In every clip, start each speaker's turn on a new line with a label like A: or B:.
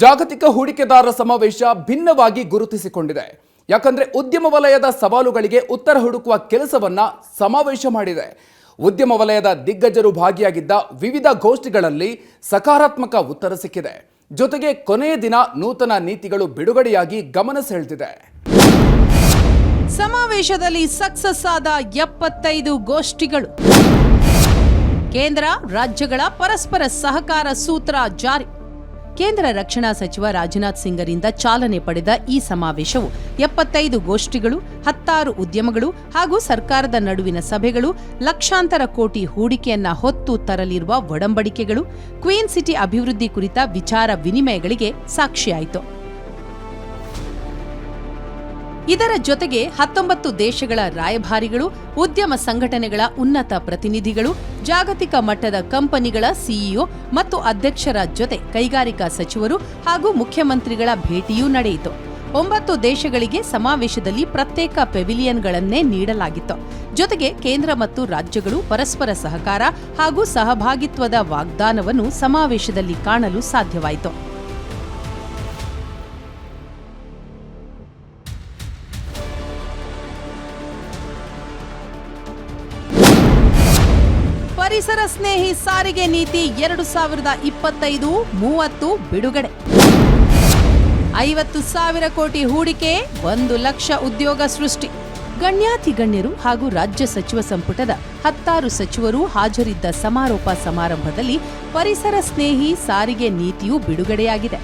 A: ಜಾಗತಿಕ ಹೂಡಿಕೆದಾರರ ಸಮಾವೇಶ ಭಿನ್ನವಾಗಿ ಗುರುತಿಸಿಕೊಂಡಿದೆ. ಯಾಕಂದ್ರೆ ಉದ್ಯಮ ವಲಯದ ಸವಾಲುಗಳಿಗೆ ಉತ್ತರ ಹುಡುಕುವ ಕೆಲಸವನ್ನ ಸಮಾವೇಶ ಮಾಡಿದೆ. ಉದ್ಯಮ ವಲಯದ ದಿಗ್ಗಜರು ಭಾಗಿಯಾಗಿದ್ದ ವಿವಿಧ ಗೋಷ್ಠಿಗಳಲ್ಲಿ ಸಕಾರಾತ್ಮಕ ಉತ್ತರ ಸಿಕ್ಕಿದೆ. ಜೊತೆಗೆ ಕೊನೆಯ ದಿನ ನೂತನ ನೀತಿಗಳು ಬಿಡುಗಡೆಯಾಗಿ ಗಮನ ಸೆಳೆದಿದೆ.
B: ಸಮಾವೇಶದಲ್ಲಿ ಸಕ್ಸಸ್ ಆದ 75 ಗೋಷ್ಠಿಗಳು. ಕೇಂದ್ರ ರಾಜ್ಯಗಳ ಪರಸ್ಪರ ಸಹಕಾರ ಸೂತ್ರ ಜಾರಿ. ಕೇಂದ್ರ ರಕ್ಷಣಾ ಸಚಿವ ರಾಜನಾಥ್ ಸಿಂಗರಿಂದ ಚಾಲನೆ ಪಡೆದ ಈ ಸಮಾವೇಶವು 75 ಗೋಷ್ಠಿಗಳು, 16 ಉದ್ಯಮಗಳು ಹಾಗೂ ಸರ್ಕಾರದ ನಡುವಿನ ಸಭೆಗಳು, ಲಕ್ಷಾಂತರ ಕೋಟಿ ಹೂಡಿಕೆಯನ್ನ ಹೊತ್ತು ತರಲಿರುವ ಒಡಂಬಡಿಕೆಗಳು, ಕ್ವೀನ್ ಸಿಟಿ ಅಭಿವೃದ್ಧಿ ಕುರಿತ ವಿಚಾರ ವಿನಿಮಯಗಳಿಗೆ ಸಾಕ್ಷಿಯಾಯಿತು. ಇದರ ಜೊತೆಗೆ 19 ದೇಶಗಳ ರಾಯಭಾರಿಗಳು, ಉದ್ಯಮ ಸಂಘಟನೆಗಳ ಉನ್ನತ ಪ್ರತಿನಿಧಿಗಳು, ಜಾಗತಿಕ ಮಟ್ಟದ ಕಂಪನಿಗಳ ಸಿಇಒ ಮತ್ತು ಅಧ್ಯಕ್ಷರ ಜೊತೆ ಕೈಗಾರಿಕಾ ಸಚಿವರು ಹಾಗೂ ಮುಖ್ಯಮಂತ್ರಿಗಳ ಭೇಟಿಯೂ ನಡೆಯಿತು. 9 ದೇಶಗಳಿಗೆ ಸಮಾವೇಶದಲ್ಲಿ ಪ್ರತ್ಯೇಕ ಪೆವಿಲಿಯನ್ಗಳನ್ನೇ ನೀಡಲಾಗಿತ್ತು. ಜೊತೆಗೆ ಕೇಂದ್ರ ಮತ್ತು ರಾಜ್ಯಗಳು ಪರಸ್ಪರ ಸಹಕಾರ ಹಾಗೂ ಸಹಭಾಗಿತ್ವದ ವಾಗ್ದಾನವನ್ನು ಸಮಾವೇಶದಲ್ಲಿ ಕಾಣಲು ಸಾಧ್ಯವಾಯಿತು. ಪರಿಸರ ಸ್ನೇಹಿ ಸಾರಿಗೆ ನೀತಿ 2025-30 ಬಿಡುಗಡೆ. 50,000 ಕೋಟಿ ಹೂಡಿಕೆ, 1 ಲಕ್ಷ ಉದ್ಯೋಗ ಸೃಷ್ಟಿ. ಗಣ್ಯಾತಿಗಣ್ಯರು ಹಾಗೂ ರಾಜ್ಯ ಸಚಿವ ಸಂಪುಟದ 16 ಸಚಿವರು ಹಾಜರಿದ್ದ ಸಮಾರೋಪ ಸಮಾರಂಭದಲ್ಲಿ ಪರಿಸರ ಸ್ನೇಹಿ ಸಾರಿಗೆ ನೀತಿಯು ಬಿಡುಗಡೆಯಾಗಿದೆ.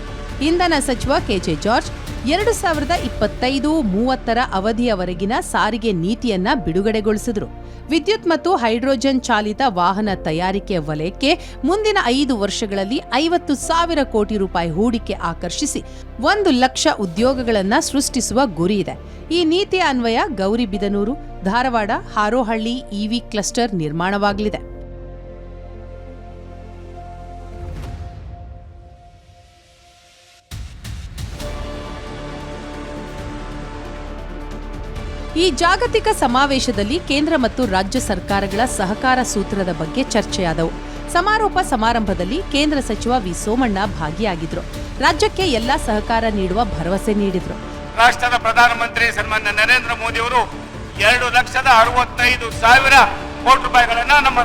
B: ಇಂಧನ ಸಚಿವ ಕೆಜೆ ಜಾರ್ಜ್ 2025-30 ಅವಧಿಯವರೆಗಿನ ಸಾರಿಗೆ ನೀತಿಯನ್ನ ಬಿಡುಗಡೆಗೊಳಿಸಿದರು. ವಿದ್ಯುತ್ ಮತ್ತು ಹೈಡ್ರೋಜನ್ ಚಾಲಿತ ವಾಹನ ತಯಾರಿಕೆ ವಲಯಕ್ಕೆ ಮುಂದಿನ 5 ವರ್ಷಗಳಲ್ಲಿ 50,000 ಕೋಟಿ ರೂಪಾಯಿ ಹೂಡಿಕೆ ಆಕರ್ಷಿಸಿ 1 ಲಕ್ಷ ಉದ್ಯೋಗಗಳನ್ನು ಸೃಷ್ಟಿಸುವ ಗುರಿಯಿದೆ. ಈ ನೀತಿಯ ಅನ್ವಯ ಗೌರಿಬಿದನೂರು, ಧಾರವಾಡ, ಹಾರೋಹಳ್ಳಿ ಇವಿ ಕ್ಲಸ್ಟರ್ ನಿರ್ಮಾಣವಾಗಲಿದೆ. ಈ ಜಾಗತಿಕ ಸಮಾವೇಶದಲ್ಲಿ ಕೇಂದ್ರ ಮತ್ತು ರಾಜ್ಯ ಸರ್ಕಾರಗಳ ಸಹಕಾರ ಸೂತ್ರದ ಬಗ್ಗೆ ಚರ್ಚೆಯಾದವು. ಸಮಾರೋಪ ಸಮಾರಂಭದಲ್ಲಿ ಕೇಂದ್ರ ಸಚಿವ ವಿ ಸೋಮಣ್ಣ ಭಾಗಿಯಾಗಿದ್ರು. ರಾಜ್ಯಕ್ಕೆ ಎಲ್ಲಾ ಸಹಕಾರ ನೀಡುವ ಭರವಸೆ ನೀಡಿದ್ರು.
C: ರಾಷ್ಟ್ರದ ಪ್ರಧಾನಮಂತ್ರಿ ಸನ್ಮಾನ್ಯ ನರೇಂದ್ರ ಮೋದಿ ಅವರು 2,65,000 ಕೋಟಿ ರೂಪಾಯಿಗಳನ್ನ ನಮ್ಮ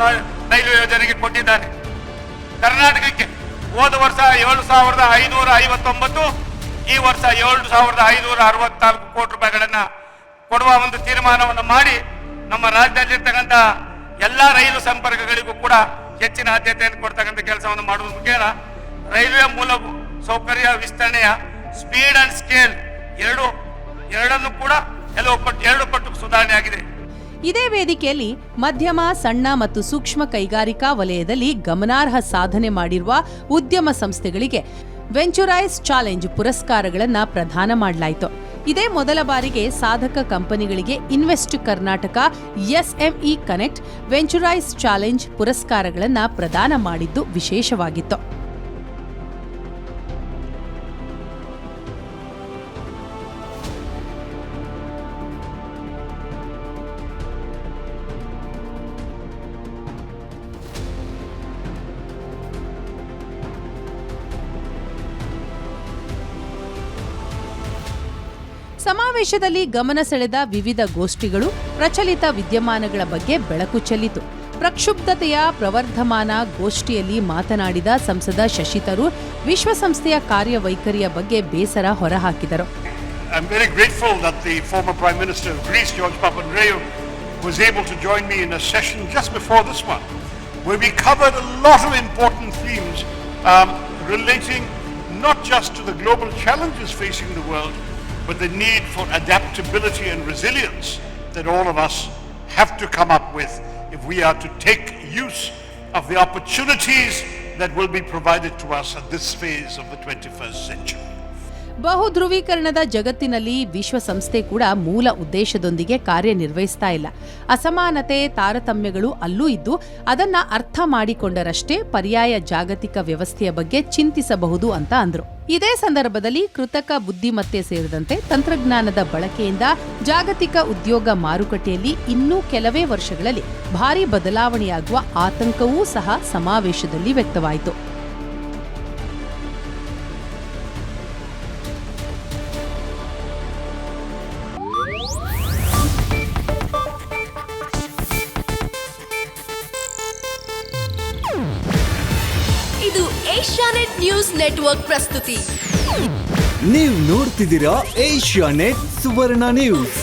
C: ರೈಲ್ವೆ ಯೋಜನೆಗೆ ಕೊಟ್ಟಿದ್ದಾರೆ. ಕರ್ನಾಟಕಕ್ಕೆ ಹೋದ ವರ್ಷ 7,559, ಈ ವರ್ಷ 7,564 ಕೋಟಿ ರೂಪಾಯಿಗಳನ್ನ ಕೊಡುವ ಒಂದು ತೀರ್ಮಾನವನ್ನು ಮಾಡಿ ನಮ್ಮ ರಾಜ್ಯದಲ್ಲಿರ್ತಕ್ಕಂಥ ಎಲ್ಲ ರೈಲು ಸಂಪರ್ಕಗಳಿಗೂ ಕೂಡ ಹೆಚ್ಚಿನ ಆದ್ಯತೆಯನ್ನು ಕೊಡ್ತಕ್ಕಂಥ ಕೆಲಸವನ್ನು ಮಾಡುವ ಮುಖೇನ ರೈಲ್ವೆ ಮೂಲ ಸೌಕರ್ಯ ವಿಸ್ತರಣೆಯ ಸ್ಪೀಡ್ ಅಂಡ್ ಸ್ಕೇಲ್ ಎರಡನ್ನು ಕೂಡ 2 ಪಟ್ಟು ಸುಧಾರಣೆ ಆಗಿದೆ.
B: ಇದೇ ವೇದಿಕೆಯಲ್ಲಿ ಮಧ್ಯಮ, ಸಣ್ಣ ಮತ್ತು ಸೂಕ್ಷ್ಮ ಕೈಗಾರಿಕಾ ವಲಯದಲ್ಲಿ ಗಮನಾರ್ಹ ಸಾಧನೆ ಮಾಡಿರುವ ಉದ್ಯಮ ಸಂಸ್ಥೆಗಳಿಗೆ ವೆಂಚುರೈಸ್ ಚಾಲೆಂಜ್ ಪುರಸ್ಕಾರಗಳನ್ನು ಪ್ರದಾನ ಮಾಡಲಾಯಿತು. ಇದೇ ಮೊದಲ ಬಾರಿಗೆ ಸಾಧಕ ಕಂಪನಿಗಳಿಗೆ invest Karnataka SME connect venturize challenge ಪುರಸ್ಕಾರಗಳನ್ನು ಪ್ರದಾನ ಮಾಡಿದ್ದು ವಿಶೇಷವಾಗಿತ್ತು. ಸಮಾವೇಶದಲ್ಲಿ ಗಮನ ಸೆಳೆದ ವಿವಿಧ ಗೋಷ್ಠಿಗಳು ಪ್ರಚಲಿತ ವಿದ್ಯಮಾನಗಳ ಬಗ್ಗೆ ಬೆಳಕು ಚೆಲ್ಲಿತು. ಪ್ರಕ್ಷುಬ್ಧತೆಯ ಪ್ರವರ್ಧಮಾನ ಗೋಷ್ಠಿಯಲ್ಲಿ ಮಾತನಾಡಿದ ಸಂಸದ ಶಶಿ ತರೂರ್ ವಿಶ್ವಸಂಸ್ಥೆಯ ಕಾರ್ಯವೈಖರಿಯ ಬಗ್ಗೆ ಬೇಸರ ಹೊರಹಾಕಿದರು.
D: I'm very grateful that the former Prime Minister of Greece, George Papandreou, was able to join me in a session just before this one, where we covered a lot of important themes relating not just to the global challenges facing the world, but the need for adaptability and resilience that all of us have to come up with if we are to take use of the opportunities that will be provided to us at this phase of the 21st century.
B: ಬಹುಧ್ರುವೀಕರಣದ ಜಗತ್ತಿನಲ್ಲಿ ವಿಶ್ವಸಂಸ್ಥೆ ಕೂಡ ಮೂಲ ಉದ್ದೇಶದೊಂದಿಗೆ ಕಾರ್ಯನಿರ್ವಹಿಸ್ತಾ ಇಲ್ಲ. ಅಸಮಾನತೆ, ತಾರತಮ್ಯಗಳು ಅಲ್ಲೂ ಇದ್ದು ಅದನ್ನ ಅರ್ಥ ಮಾಡಿಕೊಂಡರಷ್ಟೇ ಪರ್ಯಾಯ ಜಾಗತಿಕ ವ್ಯವಸ್ಥೆಯ ಬಗ್ಗೆ ಚಿಂತಿಸಬಹುದು ಅಂತ ಅಂದ್ರು. ಇದೇ ಸಂದರ್ಭದಲ್ಲಿ ಕೃತಕ ಬುದ್ಧಿಮತ್ತೆ ಸೇರಿದಂತೆ ತಂತ್ರಜ್ಞಾನದ ಬಳಕೆಯಿಂದ ಜಾಗತಿಕ ಉದ್ಯೋಗ ಮಾರುಕಟ್ಟೆಯಲ್ಲಿ ಇನ್ನೂ ಕೆಲವೇ ವರ್ಷಗಳಲ್ಲಿ ಭಾರೀ ಬದಲಾವಣೆಯಾಗುವ ಆತಂಕವೂ ಸಹ ಸಮಾವೇಶದಲ್ಲಿ ವ್ಯಕ್ತವಾಯಿತು.
E: ಏಷ್ಯಾನೆಟ್ ನ್ಯೂಸ್ ನೆಟ್ವರ್ಕ್ ಪ್ರಸ್ತುತಿ.
F: ನೀವು ನೋಡ್ತಿದ್ದೀರಾ ಏಷ್ಯಾನೆಟ್ ಸುವರ್ಣ ನ್ಯೂಸ್.